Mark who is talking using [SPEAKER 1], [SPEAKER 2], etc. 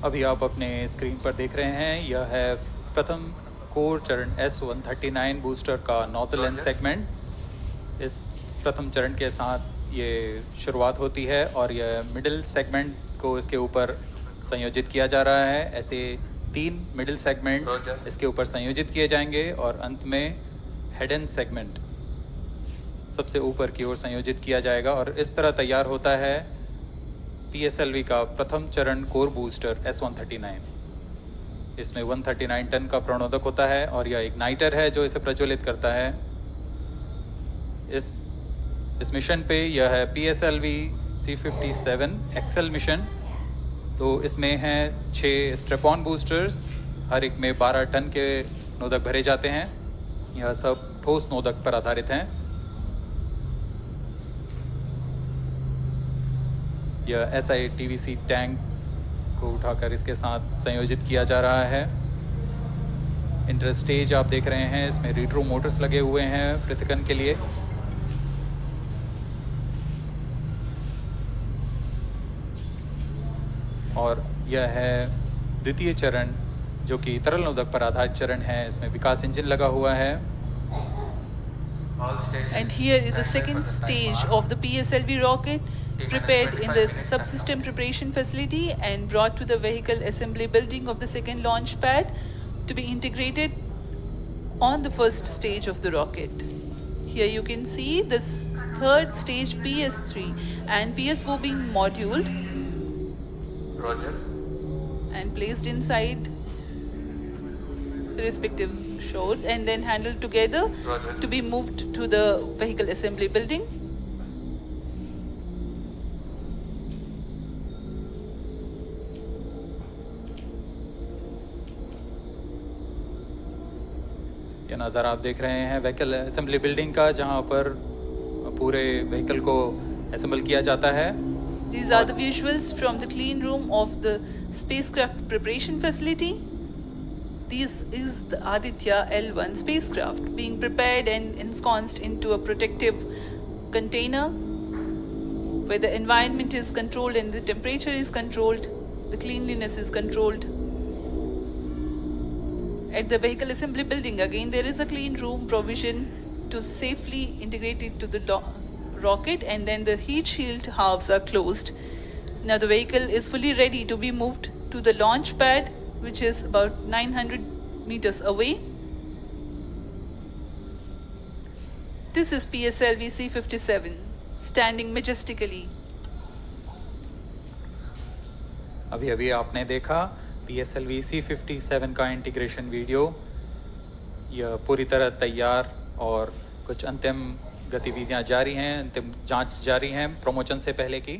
[SPEAKER 1] अभी आप अपने स्क्रीन पर देख रहे हैं, यह है प्रथम कोर चरण S139 बूस्टर का नोजल एंड सेगमेंट। इस प्रथम चरण के साथ ये शुरुआत होती है और यह मिडिल सेगमेंट को इसके ऊपर संयोजित किया जा रहा है। ऐसे 3 मिडिल सेगमेंट इसके ऊपर संयोजित किए जाएंगे और अंत में हेड एंड सेगमेंट सबसे ऊपर की ओर संयोजित किया जाएगा और इस तरह तैयार होता है PSLV का प्रथम चरण कोर बूस्टर S139। इसमें 139 टन का प्रणोदक होता है और यह इग्नाइटर है जो इसे प्रज्वलित करता है। इस मिशन पे यह है PSLV C57 एक्सेल मिशन। तो इसमें हैं 6 स्ट्रेपॉन बूस्टर्स, हर एक में 12 टन के नोदक भरे जाते हैं। यह सब ठोस नोदक पर आधारित हैं। यह SI-TVC टैंक को उठाकर इसके साथ संयोजित किया जा रहा है। इंटरस्टेज आप देख रहे हैं, इसमें रिट्रो मोटर्स लगे हुए हैं पृथक्करण के लिए। और यह है द्वितीय चरण जो कि तरल नोदक पर आधारित चरण है। इसमें विकास इंजन लगा हुआ है।
[SPEAKER 2] And here is the second stage of the PSLV rocket, prepared in the subsystem preparation facility and brought to the vehicle assembly building of the second launch pad to be integrated on the first stage of the rocket. Here you can see the third stage PS3 and PSO being moduled and placed inside the respective shroud and then handled together to be moved to the vehicle assembly building.
[SPEAKER 1] ये नज़ारा आप देख रहे हैं vehicle assembly building का, जहां पर पूरे व्हीकल को असेंबल किया जाता है।
[SPEAKER 2] These are the visuals from the clean room of the spacecraft preparation facility. This is the Aditya L1 spacecraft being prepared and ensconced into a protective container where the environment is controlled and the temperature is controlled, the cleanliness is controlled. At the vehicle assembly building, again there is a clean room provision to safely integrate it to the rocket, and then the heat shield halves are closed. Now the vehicle is fully ready to be moved to the launch pad, which is about 900 meters away. This is PSLV C57 standing majestically.
[SPEAKER 1] अभी आपने देखा PSLV C57 का integration video. यह पूरी तरह तैयार और कुछ अंतिम गतिविधियां जारी हैं, अंतिम जांच जारी हैं प्रमोशन से पहले की।